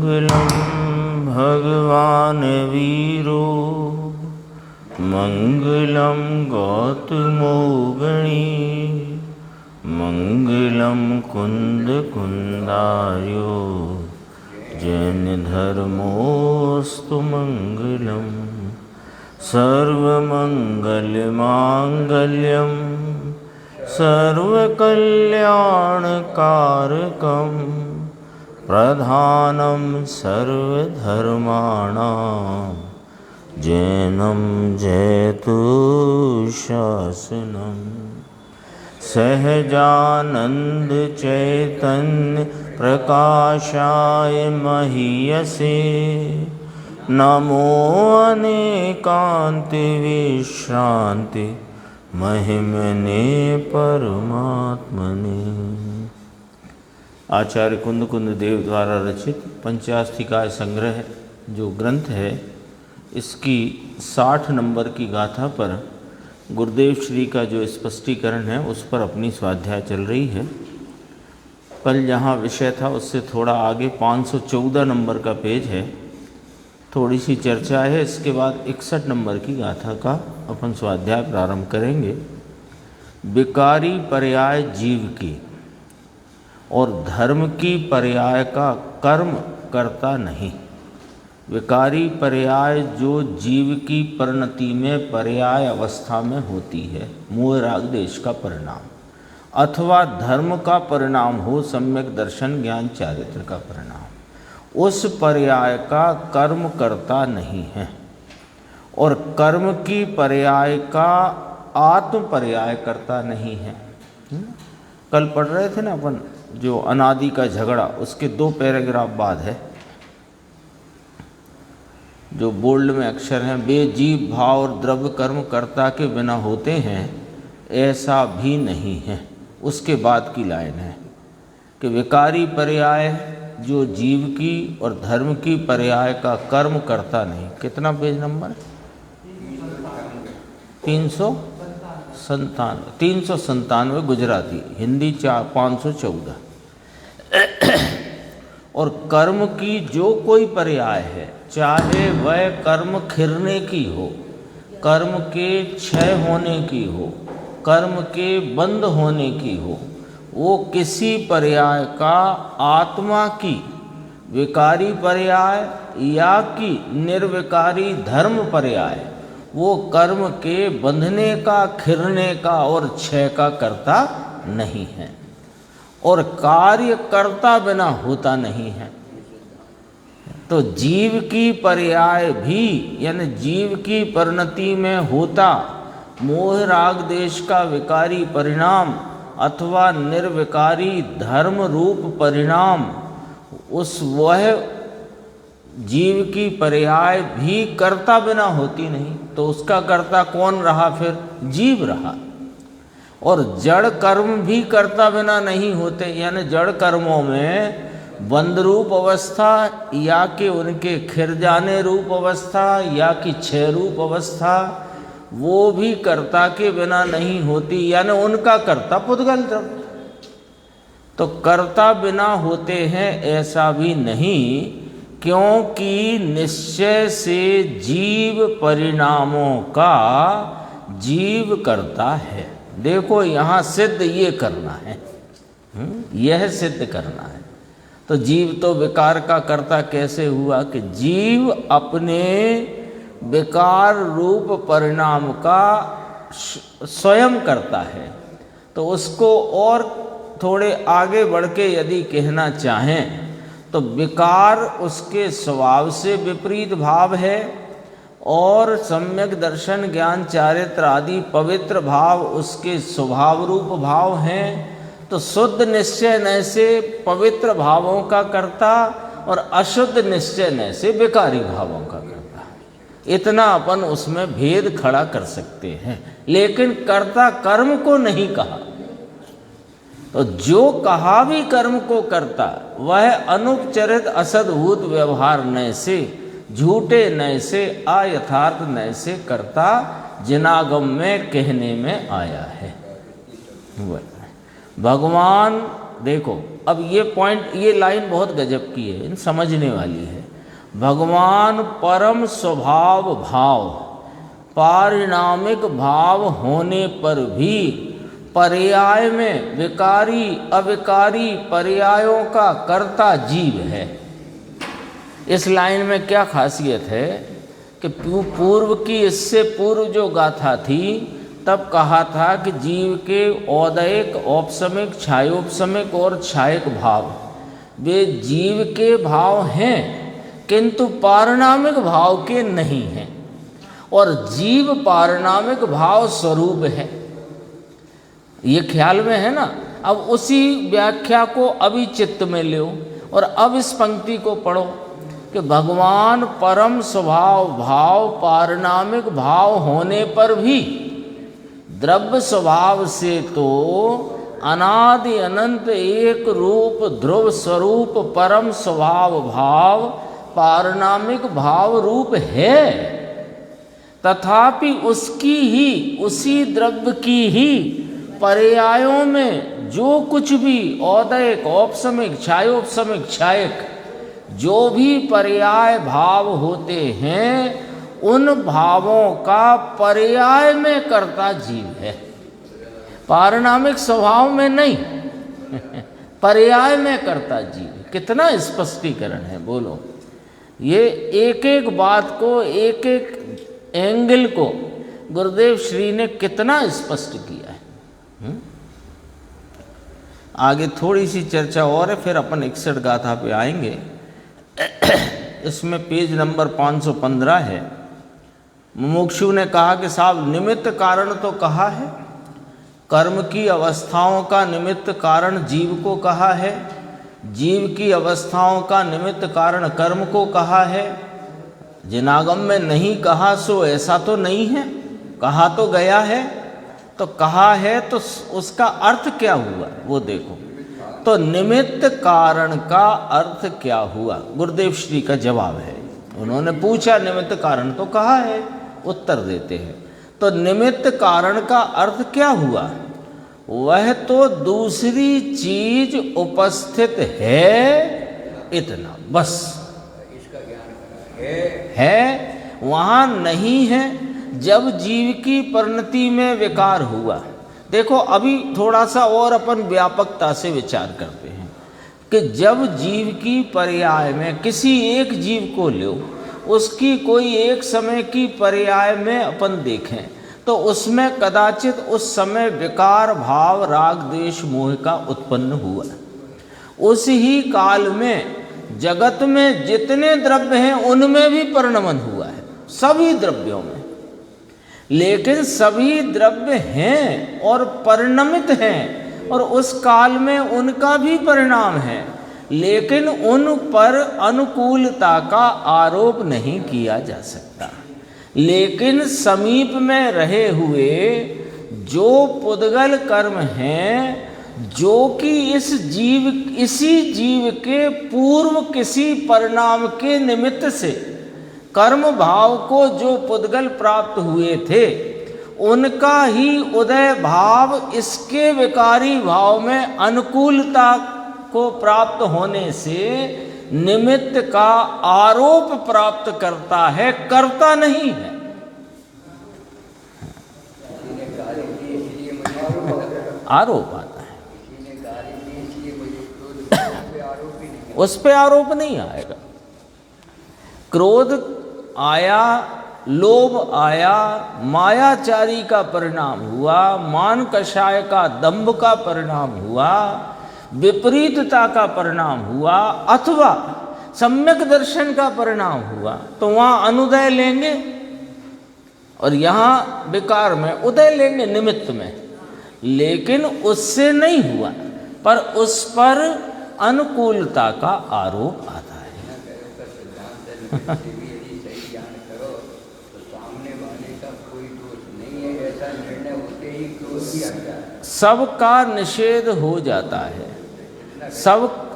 मंगलम भगवान वीरो मंगलम गौतमो गणी मंगलम कुंद कुंदार्यो जैन धर्मोस्तु मंगलम सर्वमंगलमांगल्यम सर्वकल्याणकारकम प्रधानम सर्वधर्माणां जैनम जयतु शासनम। सहजानंद चैतन्य प्रकाशाय महीयसे नमो अनेकांत विश्रांति महिमने परमात्मने। आचार्य कुंद कुंद देव द्वारा रचित पंचास्तिकाय संग्रह जो ग्रंथ है, इसकी 60 नंबर की गाथा पर गुरुदेव श्री का जो स्पष्टीकरण है उस पर अपनी स्वाध्याय चल रही है। कल जहाँ विषय था उससे थोड़ा आगे 514 नंबर का पेज है, थोड़ी सी चर्चा है। इसके बाद 61 नंबर की गाथा का अपन स्वाध्याय प्रारंभ करेंगे। विकारी पर्याय जीव की और धर्म की पर्याय का कर्म करता नहीं। विकारी पर्याय जो जीव की परिणति में पर्याय अवस्था में होती है, मोह राग देश का परिणाम, अथवा धर्म का परिणाम हो, सम्यक दर्शन ज्ञान चारित्र का परिणाम, उस पर्याय का कर्म करता नहीं है। और कर्म की पर्याय का आत्म पर्याय करता नहीं है। कल पढ़ रहे थे ना अपन, जो अनादि का झगड़ा, उसके 2 पैराग्राफ बाद है, जो बोल्ड में अक्षर हैं, वे जीव भाव और द्रव्य कर्म कर्ता के बिना होते हैं, ऐसा भी नहीं है। उसके बाद की लाइन है कि विकारी पर्याय जो जीव की और धर्म की पर्याय का कर्म करता नहीं। कितना पेज नंबर? 397 गुजराती, हिंदी 514। और कर्म की जो कोई पर्याय है, चाहे वह कर्म खिरने की हो, कर्म के क्षय होने की हो, कर्म के बंद होने की हो, वो किसी पर्याय का आत्मा की विकारी पर्याय या कि निर्विकारी धर्म पर्याय, वो कर्म के बंधने का, खिरने का और क्षय का करता नहीं है। और कार्य करता बिना होता नहीं है। तो जीव की पर्याय भी, यानी जीव की परिणति में होता मोह राग देश का विकारी परिणाम अथवा निर्विकारी धर्म रूप परिणाम, उस वह जीव की पर्याय भी कर्ता बिना होती नहीं। तो उसका कर्ता कौन रहा? फिर जीव रहा। और जड़ कर्म भी कर्ता बिना नहीं होते, यानी जड़ कर्मों में बंद रूप अवस्था या कि उनके खिर जाने रूप अवस्था या कि क्षय रूप अवस्था, वो भी कर्ता के बिना नहीं होती, यानी उनका कर्ता पुद्गल द्रव्य। तो कर्ता बिना होते हैं ऐसा भी नहीं, क्योंकि निश्चय से जीव परिणामों का जीव करता है। देखो यहाँ सिद्ध ये करना है, यह सिद्ध करना है। तो जीव तो विकार का कर्ता कैसे हुआ कि जीव अपने विकार रूप परिणाम का स्वयं करता है। तो उसको और थोड़े आगे बढ़ के यदि कहना चाहें तो विकार उसके स्वभाव से विपरीत भाव है और सम्यक दर्शन ज्ञान चारित्र आदि पवित्र भाव उसके स्वभाव रूप भाव हैं। तो शुद्ध निश्चय न से पवित्र भावों का कर्ता और अशुद्ध निश्चय न से विकारी भावों का कर्ता। इतना अपन उसमें भेद खड़ा कर सकते हैं, लेकिन कर्ता कर्म को नहीं कहा। तो जो कहा भी कर्म को करता, वह अनुपचरित असद्भूत व्यवहार न से, झूठे नय से, अयथार्थ नय से करता, जिनागम में कहने में आया है। भगवान देखो अब ये पॉइंट, ये लाइन बहुत गजब की है, समझने वाली है। भगवान परम स्वभाव भाव पारिणामिक भाव होने पर भी पर्याय में विकारी अविकारी पर्यायों का कर्ता जीव है। इस लाइन में क्या खासियत है कि पूर्व की, इससे पूर्व जो गाथा थी तब कहा था कि जीव के औदयिक, औपसमिक, छायोपसमिक और छायक भाव वे जीव के भाव हैं किंतु पारिणामिक भाव के नहीं हैं, और जीव पारिणामिक भाव स्वरूप है। ये ख्याल में है ना। अब उसी व्याख्या को अभी चित्त में लो और अब इस पंक्ति को पढ़ो कि भगवान परम स्वभाव भाव पारिणामिक भाव होने पर भी द्रव्य स्वभाव से तो अनादि अनंत एक रूप ध्रुव स्वरूप परम स्वभाव भाव पारिणामिक भाव रूप है, तथापि उसकी ही, उसी द्रव्य की ही पर्यायों में जो कुछ भी औदयिक, औपसमिक, छायोपसमिक, छायक जो भी पर्याय भाव होते हैं उन भावों का पर्याय में कर्ता जीव है, पारिणामिक स्वभाव में नहीं पर्याय में कर्ता जीव। कितना स्पष्टीकरण है, बोलो। ये एक एक बात को, एक एक एंगल को गुरुदेव श्री ने कितना स्पष्ट किया है। आगे थोड़ी सी चर्चा और है, फिर अपन 61 गाथा पे आएंगे। इसमें पेज नंबर 515 है। मुमुक्षु ने कहा कि साहब निमित्त कारण तो कहा है, कर्म की अवस्थाओं का निमित्त कारण जीव को कहा है, जीव की अवस्थाओं का निमित्त कारण कर्म को कहा है। जिनागम में नहीं कहा सो ऐसा तो नहीं है, कहा तो गया है। तो कहा है तो उसका अर्थ क्या हुआ वो देखो। तो निमित्त कारण का अर्थ क्या हुआ, गुरुदेव श्री का जवाब है। उन्होंने पूछा निमित्त कारण तो कहा है, उत्तर देते हैं। तो निमित्त कारण का अर्थ क्या हुआ, वह तो दूसरी चीज उपस्थित है इतना बस है, वहाँ नहीं है। जब जीव की परिणति में विकार हुआ, देखो अभी थोड़ा सा और अपन व्यापकता से विचार करते हैं कि जब जीव की पर्याय में किसी एक जीव को लो, उसकी कोई एक समय की पर्याय में अपन देखें तो उसमें कदाचित उस समय विकार भाव राग द्वेष मोह का उत्पन्न हुआ। उस ही काल में जगत में जितने द्रव्य हैं उनमें भी परिणमन हुआ है, सभी द्रव्यों में। लेकिन सभी द्रव्य हैं और परिणमित हैं और उस काल में उनका भी परिणाम है, लेकिन उन पर अनुकूलता का आरोप नहीं किया जा सकता। लेकिन समीप में रहे हुए जो पुद्गल कर्म हैं, जो कि इसी जीव के पूर्व किसी परिणाम के निमित्त से कर्म भाव को जो पुद्गल प्राप्त हुए थे, उनका ही उदय भाव इसके विकारी भाव में अनुकूलता को प्राप्त होने से निमित्त का आरोप प्राप्त करता है, करता नहीं है। आरोप आता है, उस पे आरोप नहीं आएगा। क्रोध आया, लोभ आया, मायाचारी का परिणाम हुआ, मान कषाय का दंभ का परिणाम हुआ, विपरीतता का परिणाम हुआ, अथवा सम्यक दर्शन का परिणाम हुआ, तो वहाँ अनुदय लेंगे और यहाँ विकार में उदय लेंगे निमित्त में। लेकिन उससे नहीं हुआ, पर उस पर अनुकूलता का आरोप आता है। सबका निषेध हो जाता है,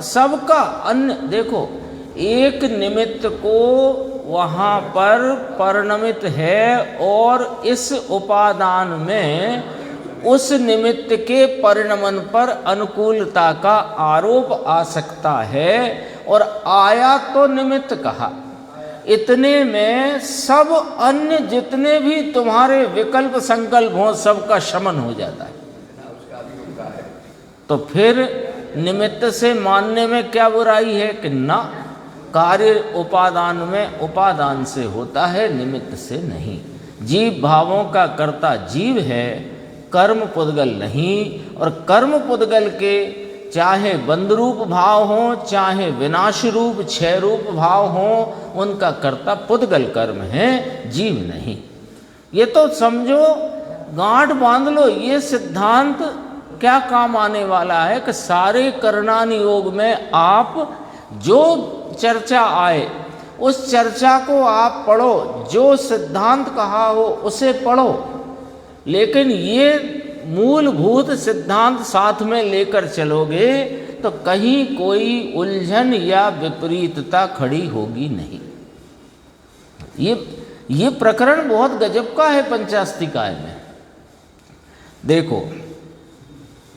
सबका अन्य। देखो एक निमित्त को वहाँ पर परिणमित है और इस उपादान में उस निमित्त के परिणमन पर अनुकूलता का आरोप आ सकता है। और आया तो निमित्त कहा, इतने में सब अन्य जितने भी तुम्हारे विकल्प संकल्प हों सबका शमन हो जाता है। तो फिर निमित्त से मानने में क्या बुराई है कि ना, कार्य उपादान में उपादान से होता है, निमित्त से नहीं। जीव भावों का कर्ता जीव है, कर्म पुद्गल नहीं। और कर्म पुद्गल के चाहे बंध रूप भाव हों चाहे विनाश रूप क्षय रूप भाव हों, उनका कर्ता पुद्गल कर्म है, जीव नहीं। ये तो समझो, गांठ बांध लो, ये सिद्धांत क्या काम आने वाला है कि सारे करणानि योग में आप जो चर्चा आए उस चर्चा को आप पढ़ो, जो सिद्धांत कहा हो उसे पढ़ो, लेकिन ये मूलभूत सिद्धांत साथ में लेकर चलोगे तो कहीं कोई उलझन या विपरीतता खड़ी होगी नहीं। ये प्रकरण बहुत गजब का है पंचास्तिकाय में। देखो,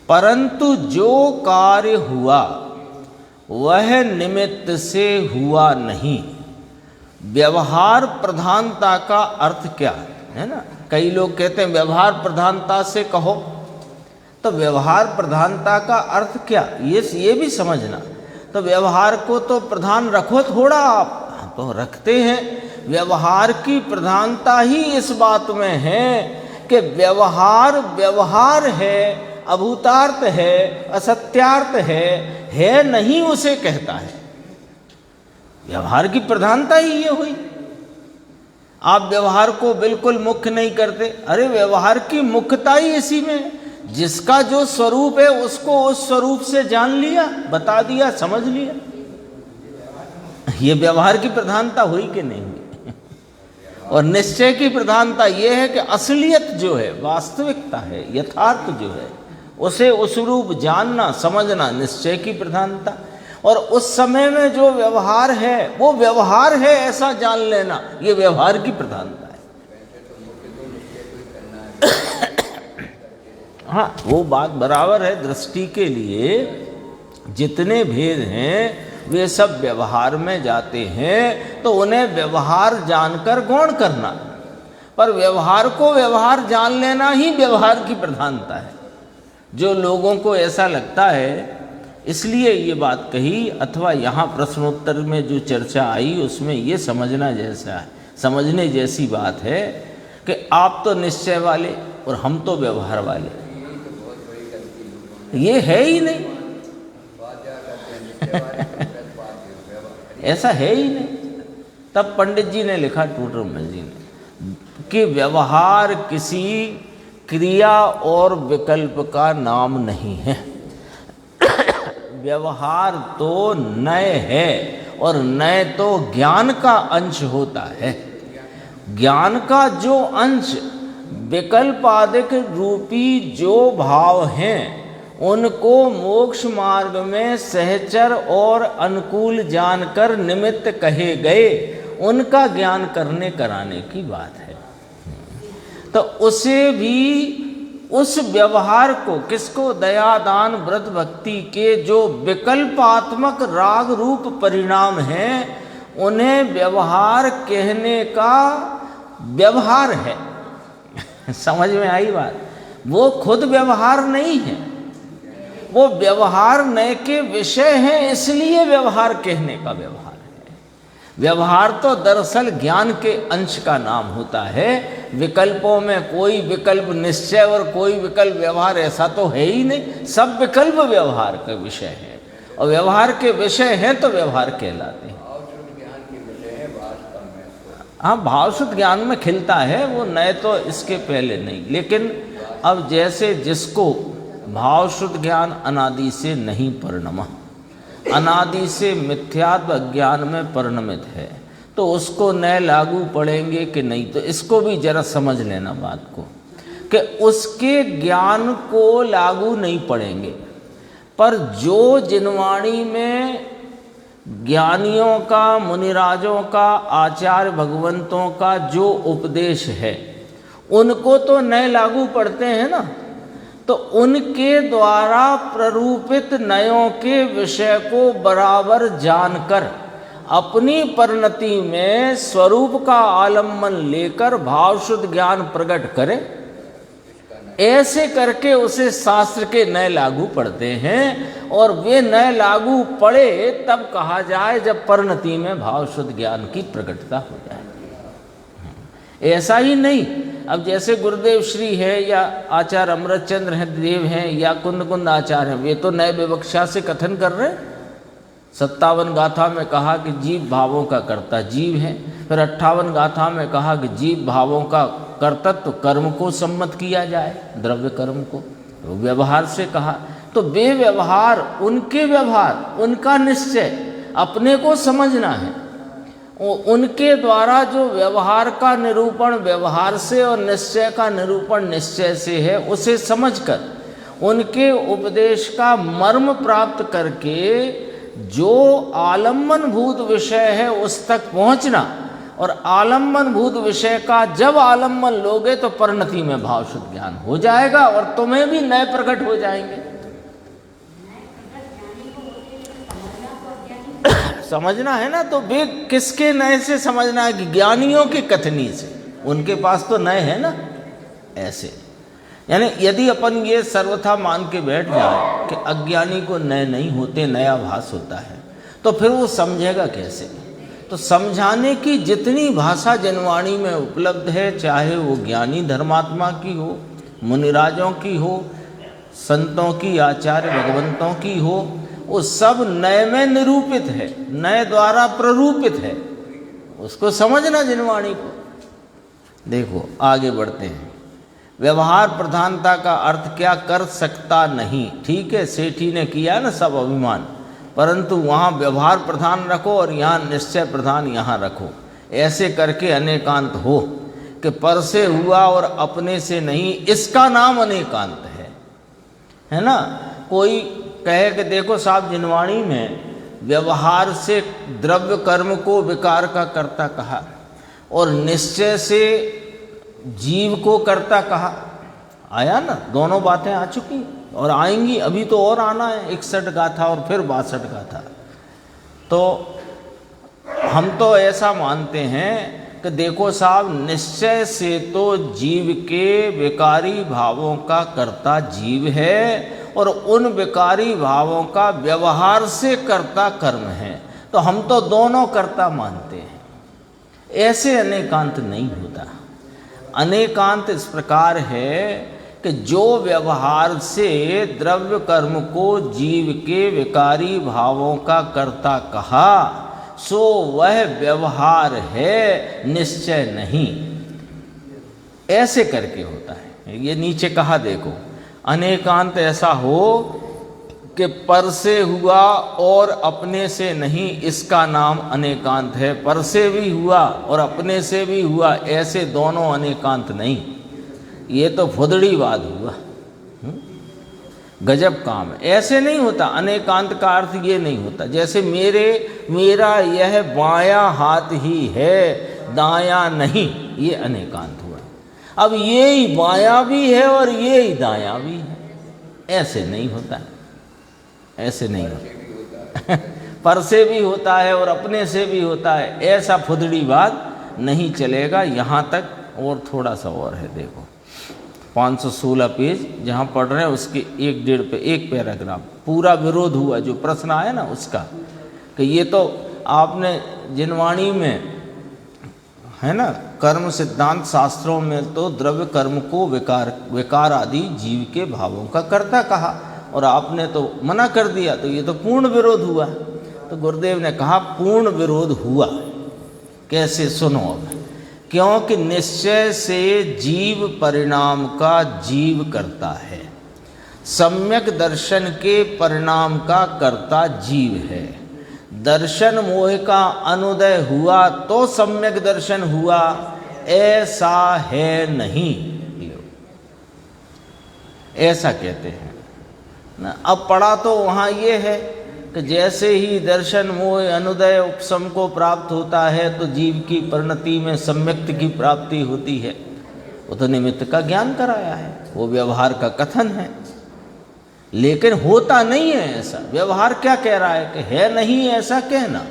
परंतु जो कार्य हुआ वह निमित्त से हुआ नहीं। व्यवहार प्रधानता का अर्थ क्या है ना? कई लोग कहते हैं व्यवहार प्रधानता से कहो, तो व्यवहार प्रधानता का अर्थ क्या, ये भी समझना। तो व्यवहार को तो प्रधान रखो थोड़ा, आप तो रखते हैं। व्यवहार की प्रधानता ही इस बात में है कि व्यवहार व्यवहार है, अभूतार्थ है, असत्यार्थ है नहीं उसे कहता है। व्यवहार की प्रधानता ही ये हुई। आप व्यवहार को बिल्कुल मुख्य नहीं करते, अरे व्यवहार की मुख्यता ही इसी में, जिसका जो स्वरूप है उसको उस स्वरूप से जान लिया, बता दिया, समझ लिया। ये व्यवहार की प्रधानता हुई कि नहीं हुई? और निश्चय की प्रधानता ये है कि असलियत जो है, वास्तविकता है, यथार्थ जो है, उसे उस रूप जानना, समझना, निश्चय की प्रधानता। और उस समय में जो व्यवहार है वो व्यवहार है ऐसा जान लेना, ये व्यवहार की प्रधानता है। हाँ, वो बात बराबर है। दृष्टि के लिए जितने भेद हैं वे सब व्यवहार में जाते हैं, तो उन्हें व्यवहार जानकर गौण करना, पर व्यवहार को व्यवहार जान लेना ही व्यवहार की प्रधानता है। जो लोगों को ऐसा लगता है, इसलिए ये बात कही, अथवा यहाँ प्रश्नोत्तर में जो चर्चा आई उसमें ये समझना जैसा है, समझने जैसी बात है कि आप तो निश्चय वाले और हम तो व्यवहार वाले, ये है ही नहीं। ऐसा है ही नहीं। तब पंडित जी ने लिखा, टूटरमल जी ने, कि व्यवहार किसी क्रिया और विकल्प का नाम नहीं है। व्यवहार तो नय है, और नय तो ज्ञान का अंश होता है। ज्ञान का जो अंश विकल्पादिक रूपी जो भाव हैं, उनको मोक्ष मार्ग में सहचर और अनुकूल जानकर निमित्त कहे गए, उनका ज्ञान करने कराने की बात है। तो उसे भी, उस व्यवहार को, किसको, दया दान व्रत भक्ति के जो विकल्पात्मक राग रूप परिणाम हैं, उन्हें व्यवहार कहने का व्यवहार है। समझ में आई बात? वो खुद व्यवहार नहीं है, वो व्यवहार नए के विषय हैं, इसलिए व्यवहार कहने का व्यवहार है। व्यवहार तो दरअसल ज्ञान के अंश का नाम होता है। विकल्पों में कोई विकल्प निश्चय और कोई विकल्प व्यवहार ऐसा तो है ही नहीं। सब विकल्प व्यवहार का विषय है, और व्यवहार के विषय हैं तो व्यवहार कहलाते हैं। हाँ, भावशुद्ध ज्ञान में खिलता है वो, नए तो इसके पहले नहीं। लेकिन अब जैसे जिसको भावशुद्ध ज्ञान अनादि से नहीं परिणमा, अनादि से मिथ्यात्व ज्ञान में परिणमित है, तो उसको नए लागू पड़ेंगे कि नहीं? तो इसको भी जरा समझ लेना बात को, कि उसके ज्ञान को लागू नहीं पड़ेंगे, पर जो जिनवाणी में ज्ञानियों का, मुनिराजों का, आचार्य भगवंतों का जो उपदेश है, उनको तो नए लागू पड़ते हैं ना। तो उनके द्वारा प्ररूपित नयों के विषय को बराबर जानकर अपनी परिणति में स्वरूप का आलम्बन लेकर भाव शुद्ध ज्ञान प्रकट करे। ऐसे करके उसे शास्त्र के नए लागू पड़ते हैं, और वे नए लागू पड़े तब कहा जाए जब परिणति में भाव शुद्ध ज्ञान की प्रकटता हो जाए। ऐसा ही नहीं, अब जैसे गुरुदेव श्री है या आचार्य अमृतचंद्र हैं देव हैं या कुंद कुंद आचार्य हैं, वे तो नए विवक्षा से कथन कर रहे हैं। 57 गाथा में कहा कि जीव भावों का कर्ता जीव है, फिर 58 गाथा में कहा कि जीव भावों का कर्तत्व कर्म को सम्मत किया जाए, द्रव्य कर्म को। तो व्यवहार से कहा, तो वे व्यवहार, उनके व्यवहार, उनका निश्चय अपने को समझना है। उनके द्वारा जो व्यवहार का निरूपण व्यवहार से और निश्चय का निरूपण निश्चय से है, उसे समझकर उनके उपदेश का मर्म प्राप्त करके जो आलम्बन भूत विषय है उस तक पहुंचना। और आलम्बन भूत विषय का जब आलम्बन लोगे तो परिणति में भाव शुद्ध ज्ञान हो जाएगा और तुम्हें भी नए प्रकट हो जाएंगे। समझना है ना, तो वे किसके नए से समझना है कि ज्ञानियों की कथनी से, उनके पास तो नए है ना। ऐसे यानी यदि अपन ये सर्वथा मान के बैठ जाए कि अज्ञानी को नए नहीं होते, नया भास होता है, तो फिर वो समझेगा कैसे। तो समझाने की जितनी भाषा जनवाणी में उपलब्ध है, चाहे वो ज्ञानी धर्मात्मा की हो, मुनिराजों की हो, संतों की, आचार्य भगवंतों की हो, वो सब नए में निरूपित है, नए द्वारा प्ररूपित है। उसको समझना जनवाणी को। देखो आगे बढ़ते हैं। व्यवहार प्रधानता का अर्थ क्या कर सकता नहीं, ठीक है, सेठी ने किया ना सब अभिमान, परंतु वहाँ व्यवहार प्रधान रखो और यहाँ निश्चय प्रधान यहाँ रखो। ऐसे करके अनेकांत हो कि पर से हुआ और अपने से नहीं, इसका नाम अनेकांत है ना। कोई कहे कि देखो साहब जिनवाणी में व्यवहार से द्रव्य कर्म को विकार का कर्ता कहा और निश्चय से जीव को कर्ता कहा, आया ना, दोनों बातें आ चुकी और आएंगी, अभी तो और आना है 61 गाथा और फिर 62 गाथा। तो हम तो ऐसा मानते हैं कि देखो साहब निश्चय से तो जीव के विकारी भावों का कर्ता जीव है और उन विकारी भावों का व्यवहार से कर्ता कर्म है, तो हम तो दोनों कर्ता मानते हैं। ऐसे अनेकांत नहीं होता। अनेकांत इस प्रकार है कि जो व्यवहार से द्रव्य कर्म को जीव के विकारी भावों का कर्ता कहा, सो वह व्यवहार है, निश्चय नहीं। ऐसे करके होता है। ये नीचे कहा देखो, अनेकांत ऐसा हो कि पर से हुआ और अपने से नहीं, इसका नाम अनेकांत है। पर से भी हुआ और अपने से भी हुआ, ऐसे दोनों अनेकांत नहीं। ये तो फुदड़ीवाद हुआ, गजब काम है। ऐसे नहीं होता। अनेकांत का अर्थ ये नहीं होता जैसे मेरा यह बायां हाथ ही है, दायां नहीं, ये अनेकांत हुआ। अब ये ही बायां भी है और ये ही दायां भी है, ऐसे नहीं होता, ऐसे नहीं होता। पर से भी होता है और अपने से भी होता है, ऐसा फुदड़ीवाद नहीं चलेगा। यहाँ तक और थोड़ा सा और है, देखो 516 पेज जहाँ पढ़ रहे हैं उसके 1.5 पे एक पैराग्राफ पूरा विरोध हुआ, जो प्रश्न आया ना उसका, कि ये तो आपने जिनवाणी में है ना, कर्म सिद्धांत शास्त्रों में तो द्रव्य कर्म को विकार आदि जीव के भावों का कर्ता कहा और आपने तो मना कर दिया, तो ये तो पूर्ण विरोध हुआ। तो गुरुदेव ने कहा पूर्ण विरोध हुआ कैसे, सुनो अब। क्योंकि निश्चय से जीव परिणाम का जीव करता है, सम्यक दर्शन के परिणाम का कर्ता जीव है। दर्शन मोह का अनुदय हुआ तो सम्यक दर्शन हुआ, ऐसा है नहीं, ऐसा कहते हैं ना। अब पढ़ा तो वहाँ ये है कि जैसे ही दर्शन मोह अनुदय उपशम को प्राप्त होता है तो जीव की परिणति में सम्यक्त की प्राप्ति होती है। वो तो निमित्त का ज्ञान कराया है, वो व्यवहार का कथन है, लेकिन होता नहीं है ऐसा। व्यवहार क्या कह रहा है कि है नहीं ऐसा कहना।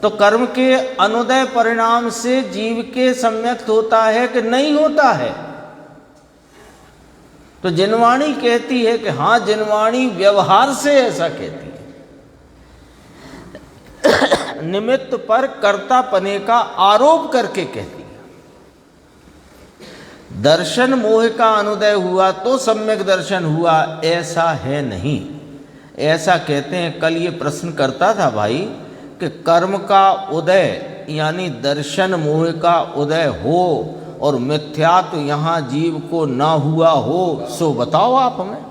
तो कर्म के अनुदय परिणाम से जीव के सम्यक्त होता है कि नहीं होता है? तो जिनवाणी कहती है कि हाँ, जिनवाणी व्यवहार से ऐसा कहती है, निमित्त पर कर्तापने का आरोप करके कहती है। दर्शन मोह का अनुदय हुआ तो सम्यक दर्शन हुआ, ऐसा है नहीं। ऐसा कहते हैं। कल ये प्रश्न करता था भाई कि कर्म का उदय यानी दर्शन मोह का उदय हो और मिथ्यात्व यहाँ जीव को ना हुआ हो, सो बताओ आप हमें।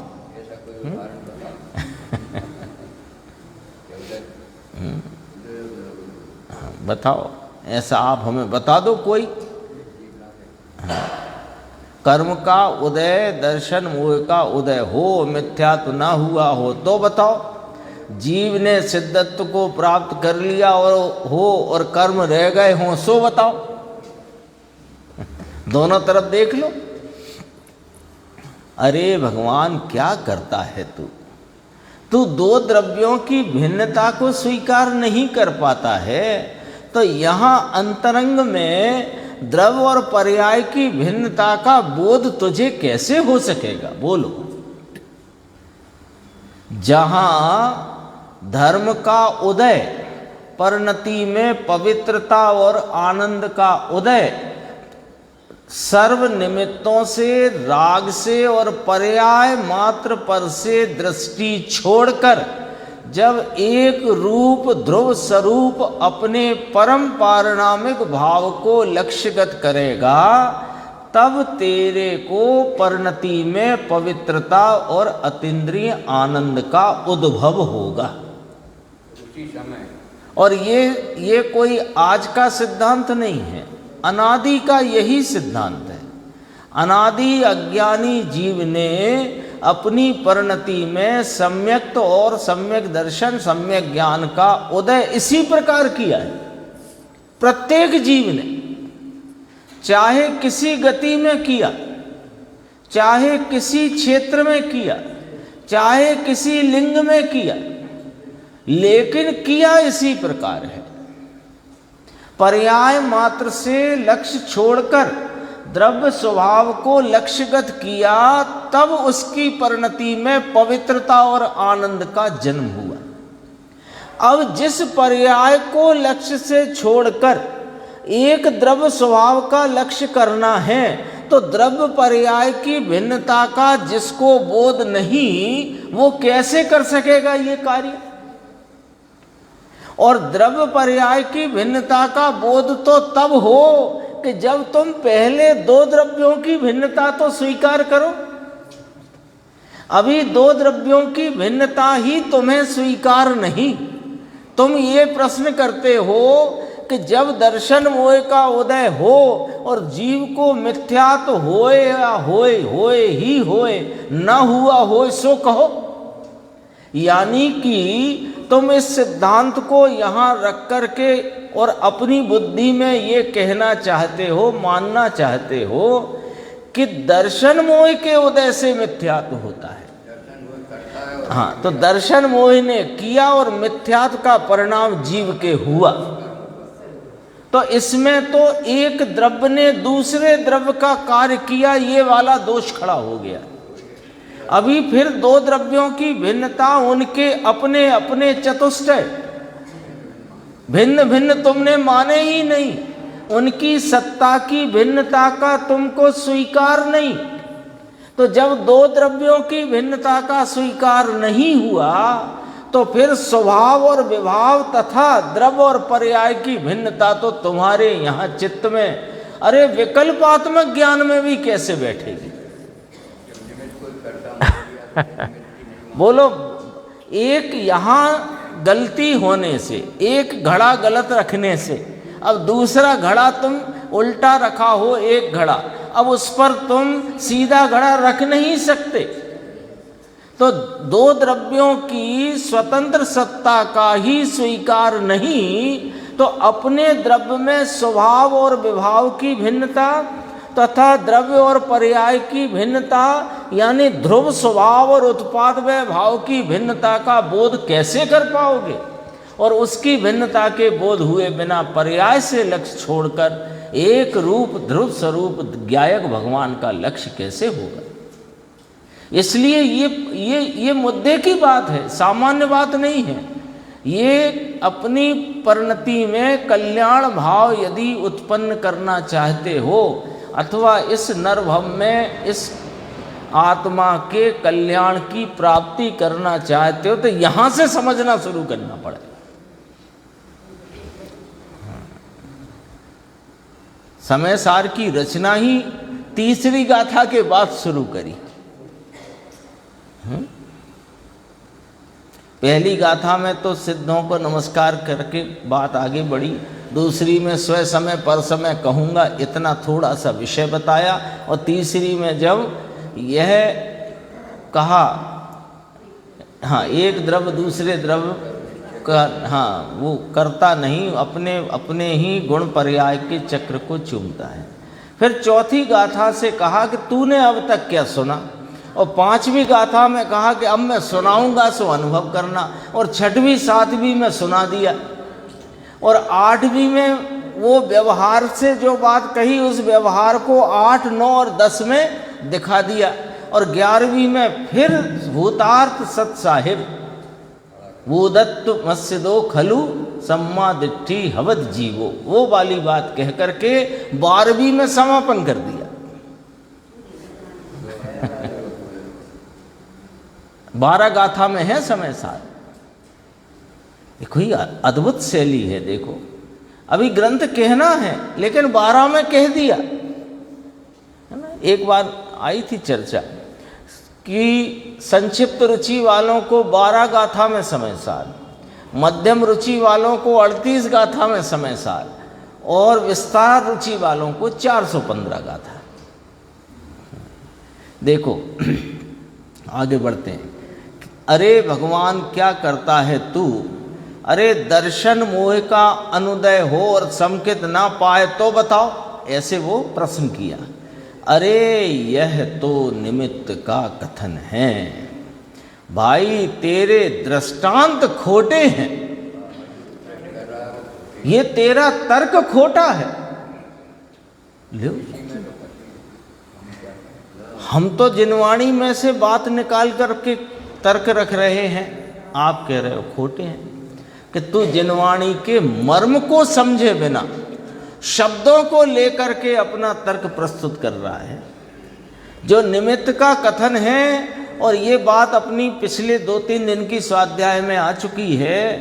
बताओ, ऐसा आप हमें बता दो कोई। कर्म का उदय, दर्शन मोह का उदय हो, मिथ्यात्व ना हुआ हो तो बताओ। जीव ने सिद्धत्व को प्राप्त कर लिया और कर्म रह गए हों, सो बताओ। दोनों तरफ देख लो। अरे भगवान, क्या करता है तू दो द्रव्यों की भिन्नता को स्वीकार नहीं कर पाता है, तो यहाँ अंतरंग में द्रव्य और पर्याय की भिन्नता का बोध तुझे कैसे हो सकेगा? बोलो। जहां धर्म का उदय, परिणति में पवित्रता और आनंद का उदय, सर्व निमित्तों से, राग से और पर्याय मात्र पर से दृष्टि छोड़कर जब एक रूप ध्रुव स्वरूप अपने परम पारिणामिक भाव को लक्ष्यगत करेगा, तब तेरे को परिणति में पवित्रता और अतीन्द्रिय आनंद का उद्भव होगा। उसी समय। और ये कोई आज का सिद्धांत नहीं है, अनादि का यही सिद्धांत है। अनादि अज्ञानी जीव ने अपनी परिणति में सम्यक्त और सम्यक दर्शन, सम्यक ज्ञान का उदय इसी प्रकार किया है। प्रत्येक जीव ने, चाहे किसी गति में किया, चाहे किसी क्षेत्र में किया, चाहे किसी लिंग में किया, लेकिन किया इसी प्रकार है। पर्याय मात्र से लक्ष्य छोड़कर द्रव्य स्वभाव को लक्ष्यगत किया, तब उसकी परिणति में पवित्रता और आनंद का जन्म हुआ। अब जिस पर्याय को लक्ष्य से छोड़कर एक द्रव्य स्वभाव का लक्ष्य करना है, तो द्रव्य पर्याय की भिन्नता का जिसको बोध नहीं, वो कैसे कर सकेगा ये कार्य? और द्रव्य पर्याय की भिन्नता का बोध तो तब हो कि जब तुम पहले दो द्रव्यों की भिन्नता तो स्वीकार करो। अभी दो द्रव्यों की भिन्नता ही तुम्हें स्वीकार नहीं। तुम ये प्रश्न करते हो कि जब दर्शन मोह का उदय हो और जीव को मिथ्यात होए या होए ही होए, न हुआ होए सो कहो। यानी कि तुम इस सिद्धांत को यहाँ रख करके और अपनी बुद्धि में ये कहना चाहते हो, मानना चाहते हो कि दर्शन मोह के उदय से मिथ्यात्व होता है। हाँ, तो दर्शन मोह ने किया और मिथ्यात्व का परिणाम जीव के हुआ। तो इसमें तो एक द्रव्य ने दूसरे द्रव्य का कार्य किया, ये वाला दोष खड़ा हो गया। अभी फिर दो द्रव्यों की भिन्नता, उनके अपने अपने चतुष्टय भिन्न भिन्न तुमने माने ही नहीं, उनकी सत्ता की भिन्नता का तुमको स्वीकार नहीं। तो जब दो द्रव्यों की भिन्नता का स्वीकार नहीं हुआ, तो फिर स्वभाव और विभाव तथा द्रव्य और पर्याय की भिन्नता तो तुम्हारे यहाँ चित्त में, अरे विकल्पात्मक ज्ञान में भी कैसे बैठेगी? बोलो। एक यहाँ गलती होने से, एक घड़ा गलत रखने से, अब दूसरा घड़ा तुम उल्टा रखा हो, एक घड़ा, अब उस पर तुम सीधा घड़ा रख नहीं सकते। तो दो द्रव्यों की स्वतंत्र सत्ता का ही स्वीकार नहीं, तो अपने द्रव्य में स्वभाव और विभाव की भिन्नता तथा द्रव्य और पर्याय की भिन्नता यानी ध्रुव स्वभाव और उत्पाद व भाव की भिन्नता का बोध कैसे कर पाओगे? और उसकी भिन्नता के बोध हुए बिना पर्याय से लक्ष्य छोड़कर एक रूप ध्रुव स्वरूप ज्ञायक भगवान का लक्ष्य कैसे होगा? इसलिए ये मुद्दे की बात है, सामान्य बात नहीं है। ये अपनी परिणति में कल्याण भाव यदि उत्पन्न करना चाहते हो अथवा इस नरभव में इस आत्मा के कल्याण की प्राप्ति करना चाहते हो तो यहां से समझना शुरू करना पड़ेगा। समय सार की रचना ही तीसरी गाथा के बाद शुरू करी। पहली गाथा में तो सिद्धों को नमस्कार करके बात आगे बढ़ी, दूसरी में स्व समय पर समय कहूँगा इतना थोड़ा सा विषय बताया, और तीसरी में जब यह कहा हाँ एक द्रव्य दूसरे द्रव्य का हाँ वो करता नहीं, अपने अपने ही गुण पर्याय के चक्र को चूमता है। फिर चौथी गाथा से कहा कि तूने अब तक क्या सुना, और पांचवी गाथा में कहा कि अब मैं सुनाऊंगा सो अनुभव करना, और छठवीं सातवीं में सुना दिया, और आठवीं में वो व्यवहार से जो बात कही उस व्यवहार को 8, 9 और 10 में दिखा दिया, और 11वीं में फिर भूतार्थ सत साहिब वोदत्त मस्जिदो खलु सम्मा दिट्ठी हवद जीवो, वो वाली बात कह करके 12वीं में समापन कर दिया। 12 गाथा में है समय सार। कोई अद्भुत शैली है। देखो अभी ग्रंथ कहना है लेकिन 12 में कह दिया है ना। एक बार आई थी चर्चा कि संक्षिप्त रुचि वालों को 12 गाथा में समय सार, मध्यम रुचि वालों को 38 गाथा में समय सार, और विस्तार रुचि वालों को 415 गाथा। देखो आगे बढ़ते हैं। अरे भगवान क्या करता है तू, अरे दर्शन मोह का अनुदय हो और संकेत ना पाए तो बताओ, ऐसे वो प्रश्न किया। अरे यह तो निमित्त का कथन है भाई, तेरे दृष्टांत खोटे हैं, ये तेरा तर्क खोटा है। लो हम तो जिनवाणी में से बात निकाल करके तर्क रख रहे हैं, आप कह रहे हो खोटे हैं। कि तू जिनवाणी के मर्म को समझे बिना शब्दों को लेकर के अपना तर्क प्रस्तुत कर रहा है। जो निमित्त का कथन है, और ये बात अपनी पिछले 2-3 दिन की स्वाध्याय में आ चुकी है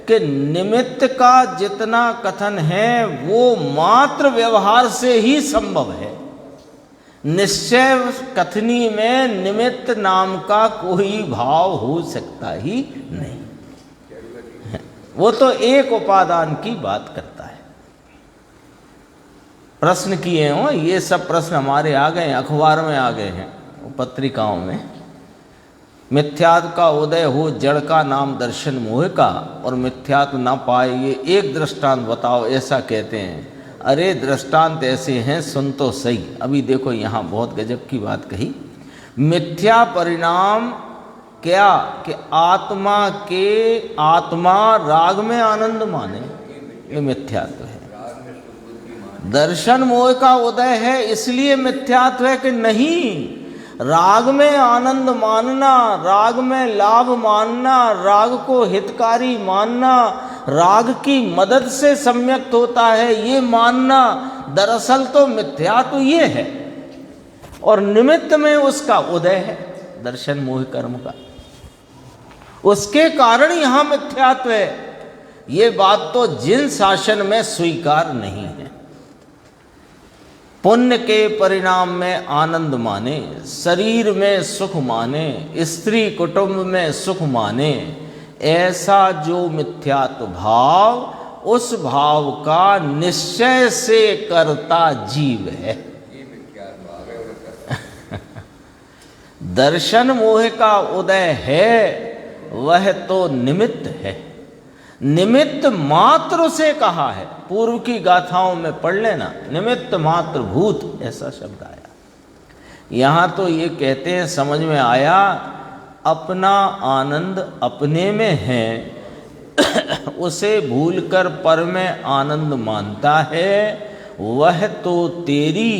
कि निमित्त का जितना कथन है वो मात्र व्यवहार से ही संभव है। निश्चय कथनी में निमित्त नाम का कोई भाव हो सकता ही नहीं, वो तो एक उपादान की बात करता है। प्रश्न किए हो, ये सब प्रश्न हमारे आ गए, अखबार में आ गए हैं, पत्रिकाओं में। मिथ्यात्व का उदय हो जड़ का नाम दर्शन मोह का, और मिथ्यात्व ना पाए ये एक दृष्टांत बताओ, ऐसा कहते हैं। अरे दृष्टांत ऐसे हैं, सुन तो सही। अभी देखो यहाँ बहुत गजब की बात कही। मिथ्या परिणाम क्या कि आत्मा राग में आनंद माने, ये मिथ्यात्व है। दर्शन मोह का उदय है इसलिए मिथ्यात्व है कि नहीं, राग में आनंद मानना, राग में लाभ मानना, राग को हितकारी मानना, राग की मदद से सम्यक्त होता है ये मानना, दरअसल तो मिथ्यात्व ये है। और निमित्त में उसका उदय है दर्शन मोह कर्म का, उसके कारण यहां मिथ्यात्व है। ये बात तो जिन शासन में स्वीकार नहीं है। पुण्य के परिणाम में आनंद माने, शरीर में सुख माने, स्त्री कुटुंब में सुख माने, ऐसा जो मिथ्यात्व भाव, उस भाव का निश्चय से करता जीव है। दर्शन मोह का उदय है वह तो निमित्त है, निमित्त मात्र से कहा है। पूर्व की गाथाओं में पढ़ लेना, निमित्त मात्र भूत ऐसा शब्द आया। यहाँ तो ये कहते हैं, समझ में आया, अपना आनंद अपने में है, उसे भूलकर पर में आनंद मानता है, वह तो तेरी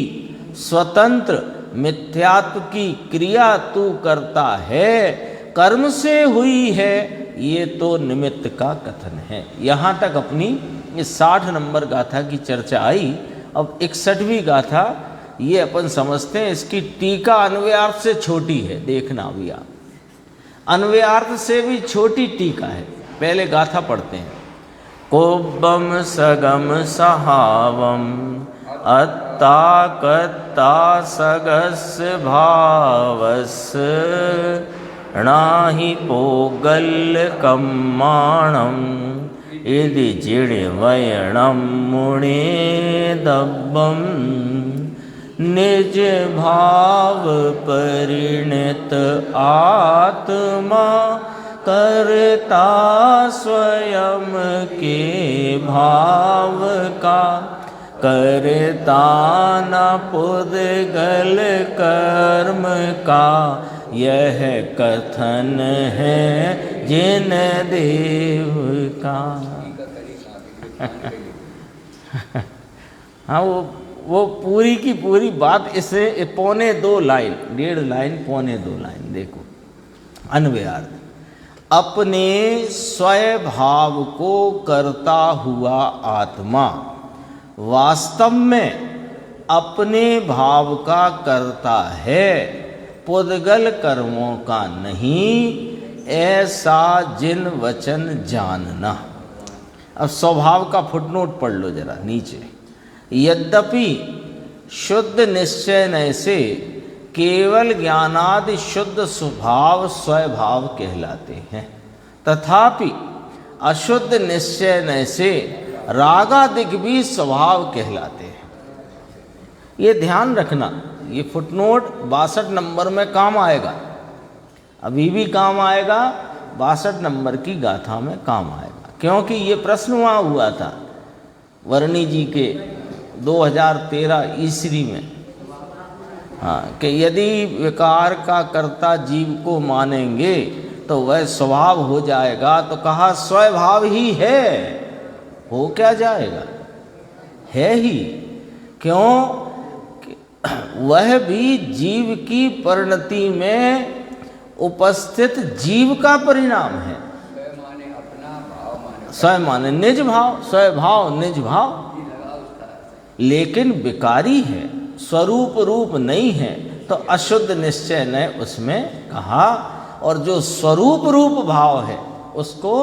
स्वतंत्र मिथ्यात्व की क्रिया तू करता है, कर्म से हुई है, ये तो निमित्त का कथन है। यहाँ तक अपनी इस 60 नंबर गाथा की चर्चा आई। अब 61वीं गाथा ये अपन समझते हैं, इसकी टीका अन्वयार्थ से छोटी है, देखना अभी आप, अन्वयार्थ से भी छोटी टीका है। पहले गाथा पढ़ते हैं। कोब्बम सगम सहावम अत्ता कत्ता सगस भावस नाही पोगल कम्माणम इदि जिणवयणम मुणे दब्बम निज भाव परिणत आत्मा करता स्वयं के भाव का, करता न पुद्गल कर्म का, यह कथन है जिन देव का। हाँ, वो पूरी की पूरी बात इसे 1.25 लाइन, 1.5 लाइन, 1.25 लाइन देखो। अन्वयार्थ, अपने स्वभाव को करता हुआ आत्मा वास्तव में अपने भाव का करता है, पुद्गल कर्मों का नहीं, ऐसा जिन वचन जानना। अब स्वभाव का फुटनोट पढ़ लो जरा नीचे। यद्यपि शुद्ध निश्चय न से केवल ज्ञानादि शुद्ध स्वभाव स्वभाव कहलाते हैं, तथापि अशुद्ध निश्चय न से रागादिक भी स्वभाव कहलाते हैं। ये ध्यान रखना, ये फुटनोट 62 नंबर में काम आएगा, अभी भी काम आएगा, 62 नंबर की गाथा में काम आएगा। क्योंकि ये प्रश्न वहाँ हुआ था वर्णी जी के 2013 ईस्वी में, हाँ, कि यदि विकार का कर्ता जीव को मानेंगे तो वह स्वभाव हो जाएगा, तो कहा स्वभाव ही है, हो क्या जाएगा, है ही। क्यों? वह भी जीव की परिणति में उपस्थित जीव का परिणाम है। स्वयं माने निज भाव, स्वभाव निज भाव, लेकिन विकारी है, स्वरूप रूप नहीं है, तो अशुद्ध निश्चय ने उसमें कहा। और जो स्वरूप रूप भाव है उसको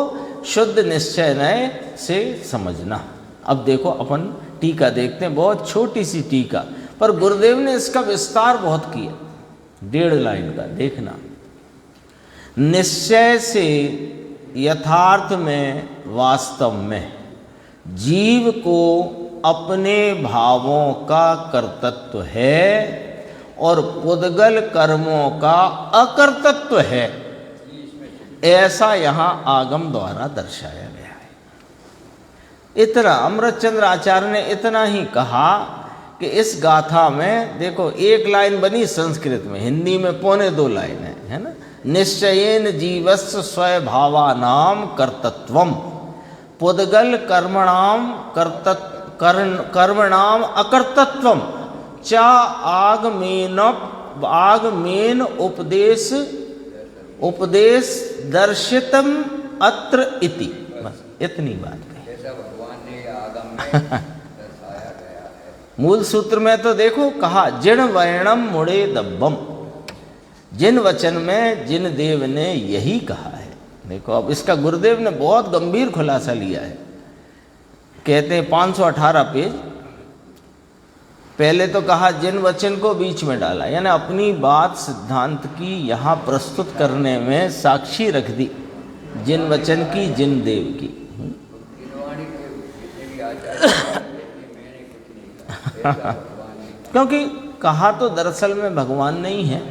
शुद्ध निश्चय ने से समझना। अब देखो अपन टीका देखते हैं, बहुत छोटी सी टीका, पर गुरुदेव ने इसका विस्तार बहुत किया, 1.5 लाइन का, देखना। निश्चय से यथार्थ में वास्तव में जीव को अपने भावों का कर्तृत्व है और पुद्गल कर्मों का अकर्तृत्व है, ऐसा यहाँ आगम द्वारा दर्शाया गया है। इतना अमृतचंद्र आचार्य ने इतना ही कहा कि इस गाथा में देखो 1 लाइन बनी संस्कृत में, हिंदी में 2.25 लाइन है ना। निश्चयेन जीवस्य स्वभावानाम कर्तृत्वम पुद्गल कर्मणाम कर्मणाम अकर्तृत्वम चा आगमेन उपदेश दर्शितम अत्र इति। बस इतनी बात कही। भगवान ने आगम में दर्शाया गया है। मूल सूत्र में तो देखो कहा जिन वर्णम मुड़े दब्बम, जिन वचन में जिन देव ने यही कहा है। देखो अब इसका गुरुदेव ने बहुत गंभीर खुलासा लिया है। कहते हैं 518 पेज, पहले तो कहा जिन वचन को बीच में डाला, यानी अपनी बात सिद्धांत की यहाँ प्रस्तुत करने में साक्षी रख दी, जिन वचन की जिन देव की। क्योंकि कहा तो दरअसल में भगवान नहीं है,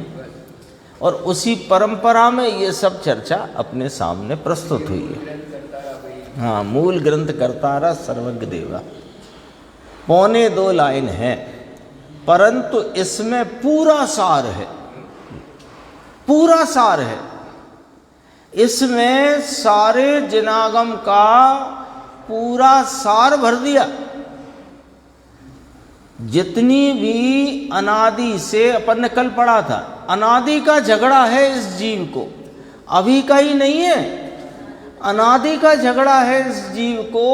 और उसी परंपरा में ये सब चर्चा अपने सामने प्रस्तुत हुई है। हाँ, मूल ग्रंथ कर्तारा सर्वज्ञ देवा। 1.25 लाइन है, परंतु इसमें पूरा सार है, पूरा सार है। इसमें सारे जिनागम का पूरा सार भर दिया। जितनी भी अनादि से, अपन ने कल पढ़ा था, अनादि का झगड़ा है इस जीव को, अभी का ही नहीं है, अनादि का झगड़ा है इस जीव को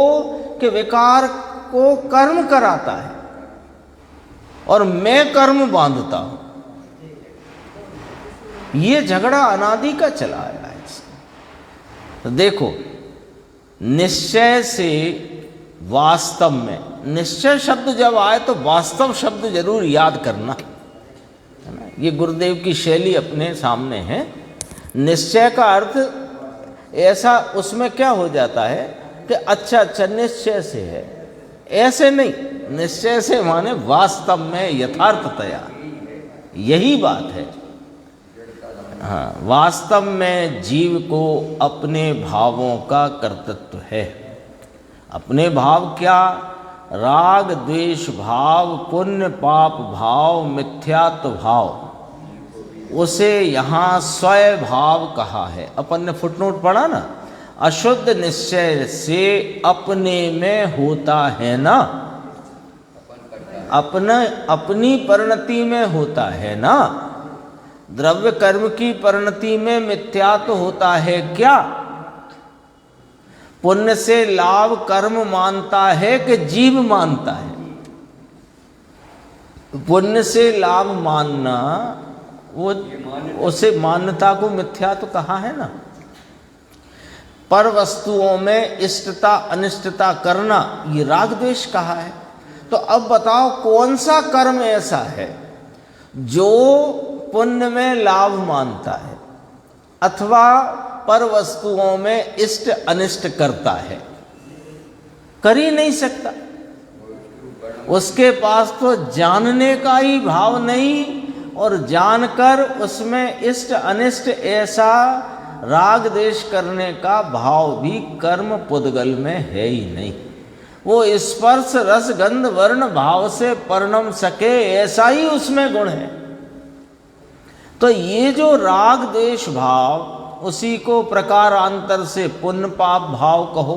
कि विकार को कर्म कराता है और मैं कर्म बांधता हूं। ये झगड़ा अनादि का चला आया है। तो देखो, निश्चय से वास्तव में, निश्चय शब्द जब आए तो वास्तव शब्द जरूर याद करना, है ना। ये गुरुदेव की शैली अपने सामने है। निश्चय का अर्थ ऐसा, उसमें क्या हो जाता है कि अच्छा निश्चय से है, ऐसे नहीं। निश्चय से माने वास्तव में, यथार्थतया, यही बात है। हाँ, वास्तव में जीव को अपने भावों का कर्तृत्व है। अपने भाव क्या? राग द्वेष भाव, पुण्य पाप भाव, मिथ्यात्व भाव, उसे यहाँ स्वय भाव कहा है। अपन ने फुटनोट पढ़ा ना, अशुद्ध निश्चय से अपने में होता है ना, अपनी परिणति में होता है ना। द्रव्य कर्म की परिणति में मिथ्यात्व होता है क्या? पुण्य से लाभ कर्म मानता है कि जीव मानता है? पुण्य से लाभ मानना, वो उसे मान्यता को मिथ्यात्व कहा है ना। पर वस्तुओं में इष्टता अनिष्टता करना, ये राग द्वेष कहा है। तो अब बताओ, कौन सा कर्म ऐसा है जो पुण्य में लाभ मानता है अथवा पर वस्तुओं में इष्ट अनिष्ट करता है? कर ही नहीं सकता। उसके पास तो जानने का ही भाव नहीं, और जानकर उसमें इष्ट अनिष्ट ऐसा राग द्वेष करने का भाव भी कर्म पुद्गल में है ही नहीं। वो स्पर्श रस गंध वर्ण भाव से परिणम सके, ऐसा ही उसमें गुण है। तो ये जो राग द्वेष भाव, उसी को प्रकारांतर से पुण्य पाप भाव कहो,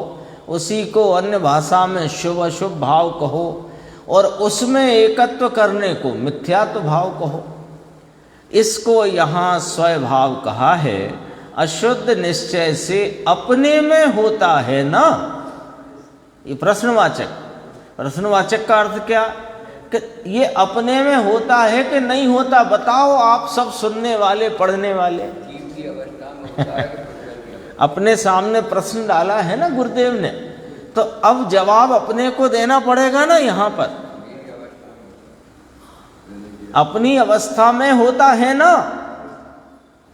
उसी को अन्य भाषा में शुभ अशुभ भाव कहो, और उसमें एकत्व करने को मिथ्यात्व भाव कहो। इसको यहाँ स्वभाव कहा है। अशुद्ध निश्चय से अपने में होता है ना, ये प्रश्नवाचक। प्रश्नवाचक का अर्थ क्या? कि ये अपने में होता है कि नहीं होता? बताओ आप सब सुनने वाले, पढ़ने वाले। अपने सामने प्रश्न डाला है ना गुरुदेव ने, तो अब जवाब अपने को देना पड़ेगा ना। यहाँ पर अपनी अवस्था में होता है ना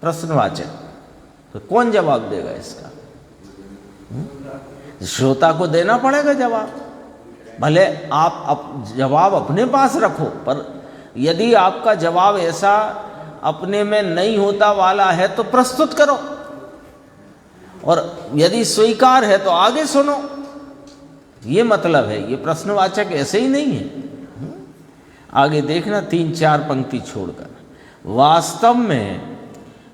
प्रश्नवाचक, तो कौन जवाब देगा इसका? श्रोता को देना पड़ेगा जवाब। भले आप जवाब अपने पास रखो, पर यदि आपका जवाब ऐसा अपने में नहीं होता वाला है तो प्रस्तुत करो, और यदि स्वीकार है तो आगे सुनो। ये मतलब है। ये प्रश्नवाचक ऐसे ही नहीं है। आगे देखना 3-4 पंक्ति छोड़कर, वास्तव में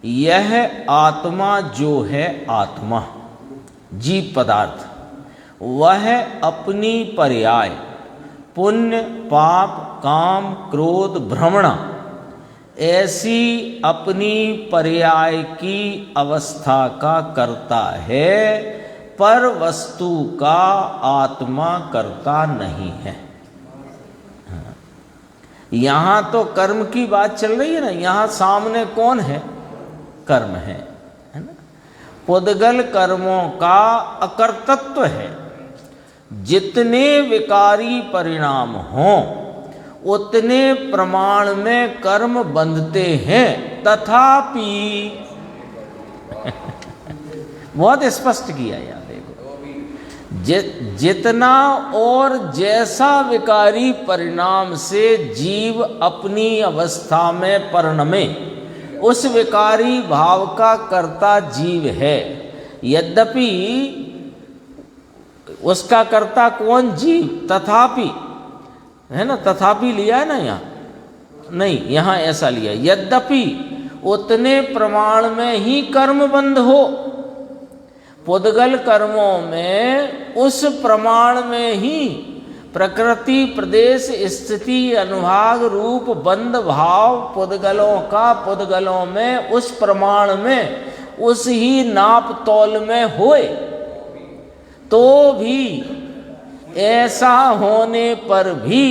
यह आत्मा जो है, आत्मा जीव पदार्थ, वह अपनी पर्याय पुण्य पाप काम क्रोध भ्रमणा, ऐसी अपनी पर्याय की अवस्था का करता है, पर वस्तु का आत्मा करता नहीं है। यहाँ तो कर्म की बात चल रही है ना, यहाँ सामने कौन है? कर्म है ना। पुद्गल कर्मों का अकर्तृत्व है। जितने विकारी परिणाम हों उतने प्रमाण में कर्म बंधते हैं, तथापि बहुत स्पष्ट किया यार, देखो, जितना और जैसा विकारी परिणाम से जीव अपनी अवस्था में परिणमे, उस विकारी भाव का कर्ता जीव है। यद्यपि उसका कर्ता कौन? जीव। तथापि, है ना, तथापि लिया है ना यहाँ, नहीं, यहाँ ऐसा लिया, यद्यपि उतने प्रमाण में ही कर्म बंध हो, पुद्गल कर्मों में उस प्रमाण में ही प्रकृति प्रदेश स्थिति अनुभाग रूप बंध भाव पुद्गलों का पुद्गलों में उस प्रमाण में उस ही नाप तौल में होए, तो भी ऐसा होने पर भी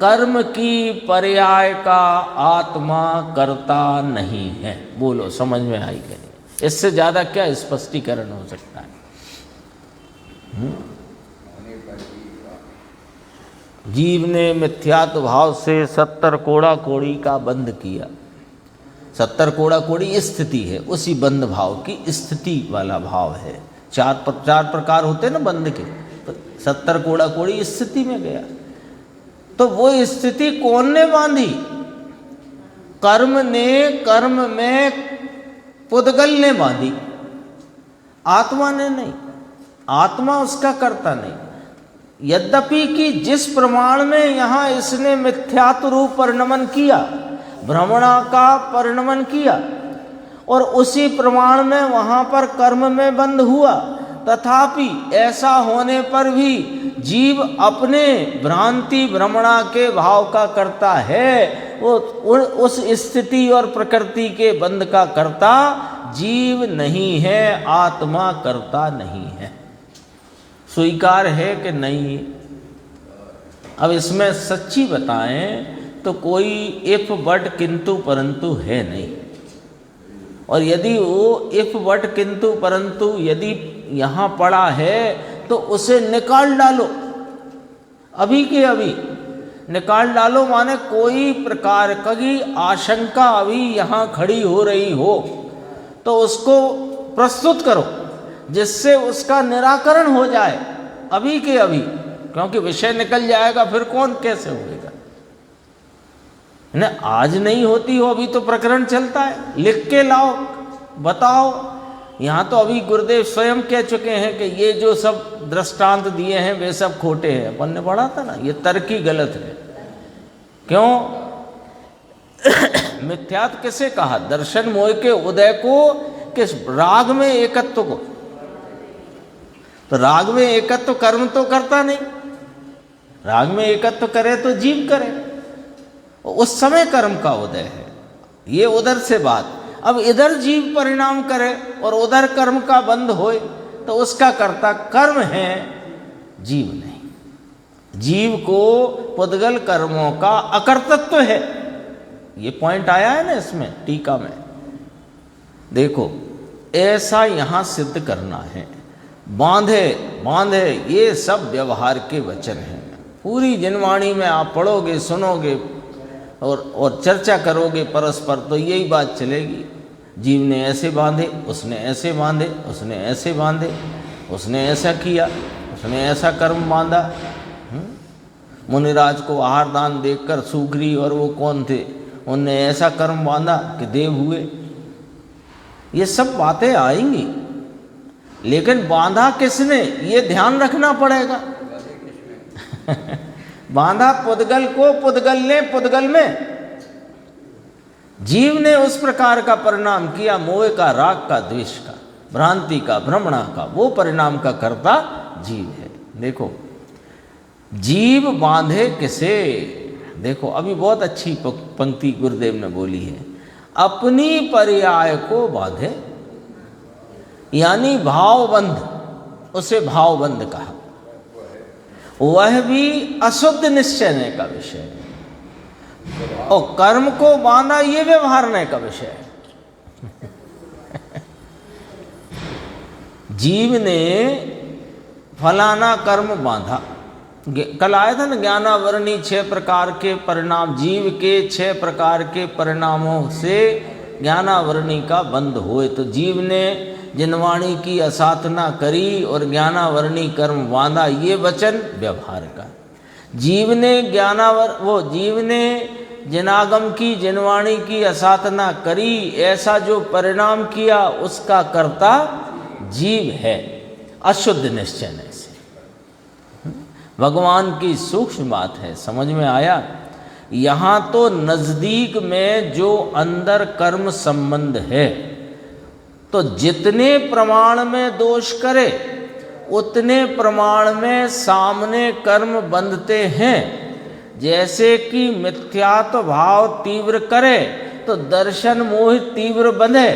कर्म की पर्याय का आत्मा करता नहीं है। बोलो, समझ में आई कि नहीं? इससे ज्यादा क्या स्पष्टीकरण हो सकता है? जीव ने मिथ्यात्व भाव से 70 कोड़ा कोड़ी का बंध किया। 70 कोड़ा कोड़ी स्थिति है, उसी बंध भाव की स्थिति वाला भाव है। चार प्रकार होते हैं ना बंध के, तो 70 कोड़ा कोड़ी स्थिति में गया। तो वो स्थिति कौन ने बांधी? कर्म ने, कर्म में पुद्गल ने बांधी, आत्मा ने नहीं। आत्मा उसका कर्ता नहीं। यद्यपि कि जिस प्रमाण में यहाँ इसने मिथ्यात्व रूप परिणमन किया, भ्रमणा का परिणमन किया, और उसी प्रमाण में वहाँ पर कर्म में बंध हुआ, तथापि ऐसा होने पर भी जीव अपने भ्रांति भ्रमणा के भाव का करता है। वो उस स्थिति और प्रकृति के बंध का कर्ता जीव नहीं है, आत्मा करता नहीं है। स्वीकार है कि नहीं? अब इसमें सच्ची बताएं तो कोई इफ बट किंतु परंतु है नहीं। और यदि वो इफ बट किंतु परंतु यदि यहाँ पड़ा है तो उसे निकाल डालो, अभी के अभी निकाल डालो। माने कोई प्रकार की आशंका अभी यहाँ खड़ी हो रही हो तो उसको प्रस्तुत करो, जिससे उसका निराकरण हो जाए अभी के अभी, क्योंकि विषय निकल जाएगा फिर कौन कैसे होगा ना। आज नहीं होती हो, अभी तो प्रकरण चलता है, लिख के लाओ, बताओ। यहाँ तो अभी गुरुदेव स्वयं कह चुके हैं कि ये जो सब दृष्टांत दिए हैं वे सब खोटे हैं। अपन ने पढ़ा था ना, ये तर्क ही गलत है। क्यों? मिथ्यात्व किसे कहा? दर्शन मोह के उदय को, किस राग में एकत्व को। तो राग में एकत्व कर्म तो करता नहीं, राग में एकत्व करे तो जीव करे, उस समय कर्म का उदय है। ये उधर से बात। अब इधर जीव परिणाम करे और उधर कर्म का बंध होए तो उसका कर्ता कर्म है, जीव नहीं। जीव को पुद्गल कर्मों का अकर्तृत्व है। ये पॉइंट आया है ना इसमें टीका में। देखो, ऐसा यहां सिद्ध करना है। बांधे बांधे ये सब व्यवहार के वचन हैं। पूरी जिनवाणी में आप पढ़ोगे, सुनोगे और चर्चा करोगे परस्पर, तो यही बात चलेगी। जीव ने ऐसे बांधे, उसने ऐसे बांधे, उसने ऐसे बांधे, उसने ऐसा किया, उसने ऐसा कर्म बांधा। मुनिराज को आहार दान देखकर सुग्री और वो कौन थे, उनने ऐसा कर्म बांधा कि देव हुए। ये सब बातें आएंगी, लेकिन बांधा किसने ये ध्यान रखना पड़ेगा। बांधा पुद्गल को, पुद्गल ने पुद्गल में। जीव ने उस प्रकार का परिणाम किया, मोह का, राग का, द्वेष का, भ्रांति का, भ्रमणा का, वो परिणाम का कर्ता जीव है। देखो, जीव बांधे किसे? देखो, अभी बहुत अच्छी पंक्ति गुरुदेव ने बोली है, अपनी पर्याय को बांधे, यानी भावबंध, उसे भावबंध कहा। वह भी अशुद्ध निश्चय का विषय है, और कर्म को बांधा ये व्यवहारने का विषय है। जीव ने फलाना कर्म बांधा। कल आया था ना, ज्ञानावरणी 6 प्रकार के परिणाम, जीव के 6 प्रकार के परिणामों से ज्ञानावरणी का बंध होए। तो जीव ने जिनवाणी की असाधना करी और ज्ञानावरणी कर्म बांधा, ये वचन व्यवहार का। जीव ने जीव ने जिनागम की, जिनवाणी की असाधना करी, ऐसा जो परिणाम किया उसका कर्ता जीव है, अशुद्ध निश्चय से। भगवान की सूक्ष्म बात है, समझ में आया। यहाँ तो नज़दीक में जो अंदर कर्म संबंध है, तो जितने प्रमाण में दोष करे उतने प्रमाण में सामने कर्म बंधते हैं। जैसे कि मिथ्यात्व भाव तीव्र करे तो दर्शन मोह तीव्र बंधे,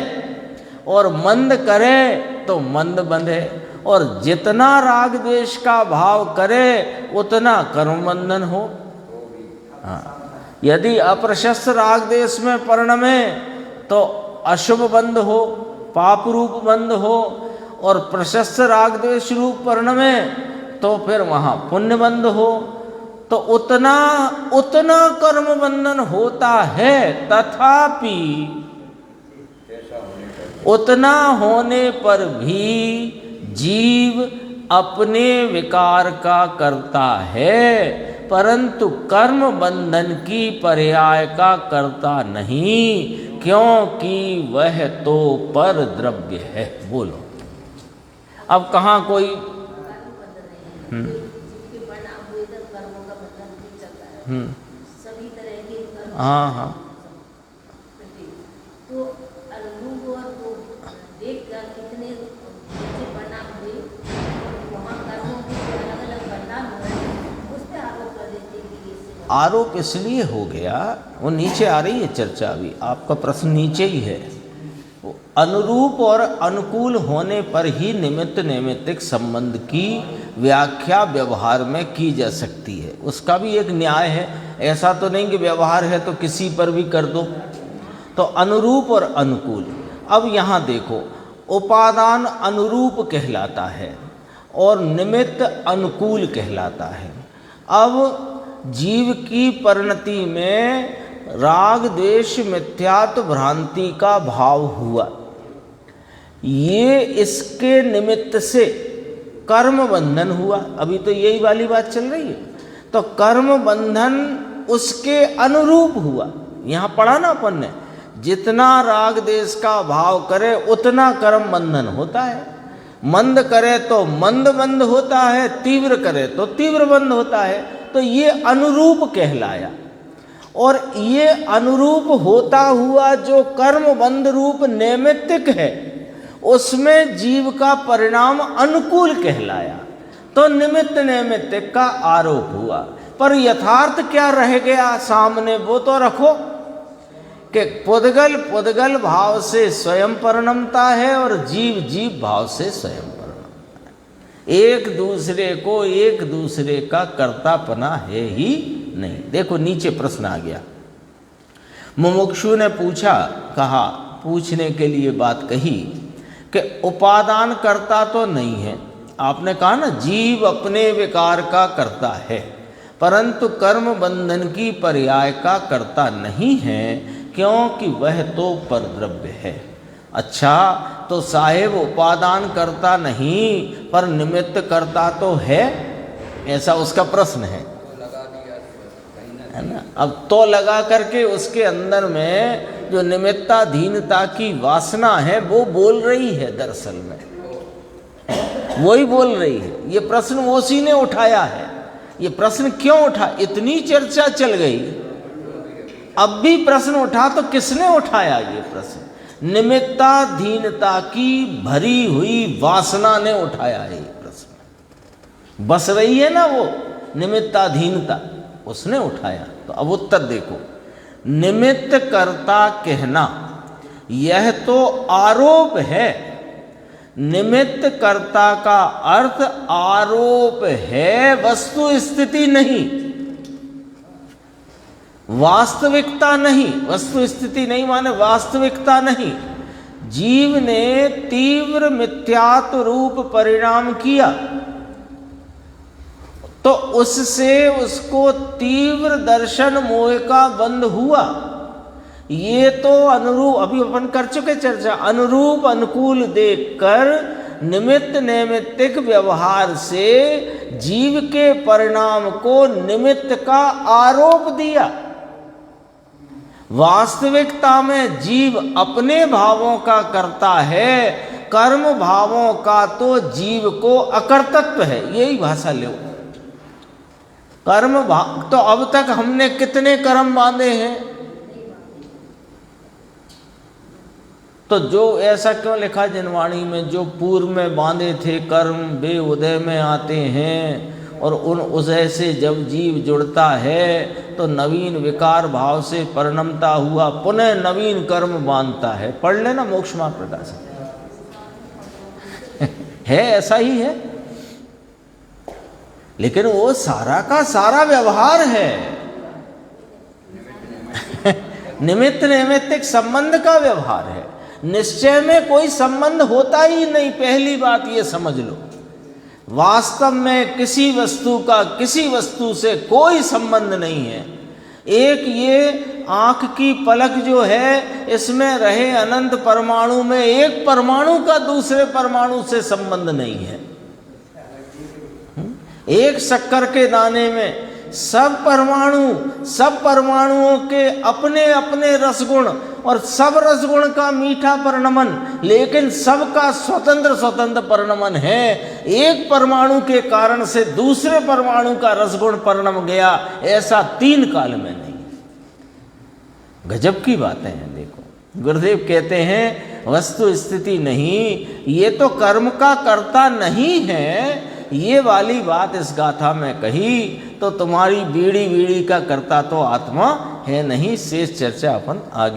और मंद करे तो मंद बंधे, और जितना राग द्वेष का भाव करे उतना कर्म बंधन हो। हाँ, यदि अप्रशस्त राग द्वेष में परिणमे तो अशुभ बंध हो, पाप रूप बंध हो, और प्रशस्त राग द्वेष रूप परिणमे तो फिर वहाँ पुण्य बंध हो। तो उतना उतना कर्म बंधन होता है, तथापि उतना होने पर भी जीव अपने विकार का करता है, परंतु कर्म बंधन की पर्याय का करता नहीं, क्योंकि वह तो पर द्रव्य है। बोलो अब कहाँ कोई सभी तरह के हाँ हाँ तो अनुभव और वो देख कर कितने जैसे परिणाम हुए, वहाँ कर्मों के अलग अलग परिणाम हुए, उस पर आरोप कर देते हैं कि इससे आरोप इसलिए हो गया, वो नीचे आ रही है चर्चा, अभी आपका प्रश्न नीचे ही है। अनुरूप और अनुकूल होने पर ही निमित्त नैमित्तिक संबंध की व्याख्या व्यवहार में की जा सकती है, उसका भी एक न्याय है। ऐसा तो नहीं कि व्यवहार है तो किसी पर भी कर दो। तो अनुरूप और अनुकूल, अब यहाँ देखो, उपादान अनुरूप कहलाता है और निमित्त अनुकूल कहलाता है। अब जीव की परिणति में राग द्वेष मिथ्यात्व भ्रांति का भाव हुआ, ये इसके निमित्त से कर्म बंधन हुआ। अभी तो यही वाली बात चल रही है। तो कर्म बंधन उसके अनुरूप हुआ। यहाँ पढ़ा ना अपन ने, जितना राग द्वेष का भाव करे उतना कर्म बंधन होता है। मंद करे तो मंद बंध होता है, तीव्र करे तो तीव्र बंध होता है। तो ये अनुरूप कहलाया। और ये अनुरूप होता हुआ जो कर्म बंध रूप नैमित्तिक है, उसमें जीव का परिणाम अनुकूल कहलाया। तो निमित्त नैमित्तिक का आरोप हुआ। पर यथार्थ क्या रह गया सामने, वो तो रखो कि पुद्गल पुद्गल भाव से स्वयं परिणमता है और जीव जीव भाव से स्वयं परिणमता है। एक दूसरे को एक दूसरे का कर्तापना है ही नहीं। देखो नीचे प्रश्न आ गया। मुमुक्षु ने पूछा, कहा, पूछने के लिए बात कही कि उपादान करता तो नहीं है। आपने कहा ना जीव अपने विकार का करता है, परंतु कर्म बंधन की पर्याय का करता नहीं है, क्योंकि वह तो परद्रव्य है। अच्छा, तो साहेब उपादान करता नहीं पर निमित्त करता तो है, ऐसा उसका प्रश्न है ना। अब तो लगा करके उसके अंदर में जो निमित्ताधीनता की वासना है वो बोल रही है, दरअसल में वही बोल रही है। ये प्रश्न उसी ने उठाया है। ये प्रश्न क्यों उठा, इतनी चर्चा चल गई, अब भी प्रश्न उठा तो किसने उठाया ये प्रश्न? निमित्ताधीनता की भरी हुई वासना ने उठाया है ये प्रश्न। बस रही है ना वो निमित्ताधीनता, उसने उठाया। तो अब उत्तर देखो, निमित्त कर्ता कहना यह तो आरोप है। निमित्त कर्ता का अर्थ आरोप है, वस्तु स्थिति नहीं, वास्तविकता नहीं। वस्तु स्थिति नहीं माने वास्तविकता नहीं। जीव ने तीव्र मिथ्यात्व रूप परिणाम किया तो उससे उसको तीव्र दर्शन मोह का बंध हुआ। ये तो अनुरूप, अभी अपन कर चुके चर्चा, अनुरूप अनुकूल देखकर निमित्त नैमित्तिक व्यवहार से जीव के परिणाम को निमित्त का आरोप दिया। वास्तविकता में जीव अपने भावों का करता है, कर्म भावों का तो जीव को अकर्तत्व है। यही भाषा लो, कर्म भाग तो अब तक हमने कितने कर्म बांधे हैं? तो जो ऐसा क्यों लिखा जिनवाणी में, जो पूर्व में बांधे थे कर्म वे उदय में आते हैं, और उन उदय से जब जीव जुड़ता है तो नवीन विकार भाव से परिणमता हुआ पुनः नवीन कर्म बांधता है। पढ़ लेना मोक्ष मार्ग प्रकाश है, ऐसा ही है। लेकिन वो सारा का सारा व्यवहार है निमित्त नैमित्तिक संबंध का व्यवहार है। निश्चय में कोई संबंध होता ही नहीं। पहली बात ये समझ लो, वास्तव में किसी वस्तु का किसी वस्तु से कोई संबंध नहीं है। एक ये आंख की पलक जो है, इसमें रहे अनंत परमाणु में एक परमाणु का दूसरे परमाणु से संबंध नहीं है। एक शक्कर के दाने में सब परमाणुओं के अपने अपने रसगुण और सब रसगुण का मीठा परिणमन, लेकिन सबका स्वतंत्र स्वतंत्र परिणमन है। एक परमाणु के कारण से दूसरे परमाणु का रसगुण परिणम गया, ऐसा तीन काल में नहीं। गजब की बातें हैं। देखो गुरुदेव कहते हैं वस्तु स्थिति नहीं, ये तो कर्म का कर्ता नहीं है। ये वाली बात इस गाथा में कही तो तुम्हारी बीड़ी बीड़ी का कर्ता तो आत्मा है नहीं। शेष चर्चा अपन आगे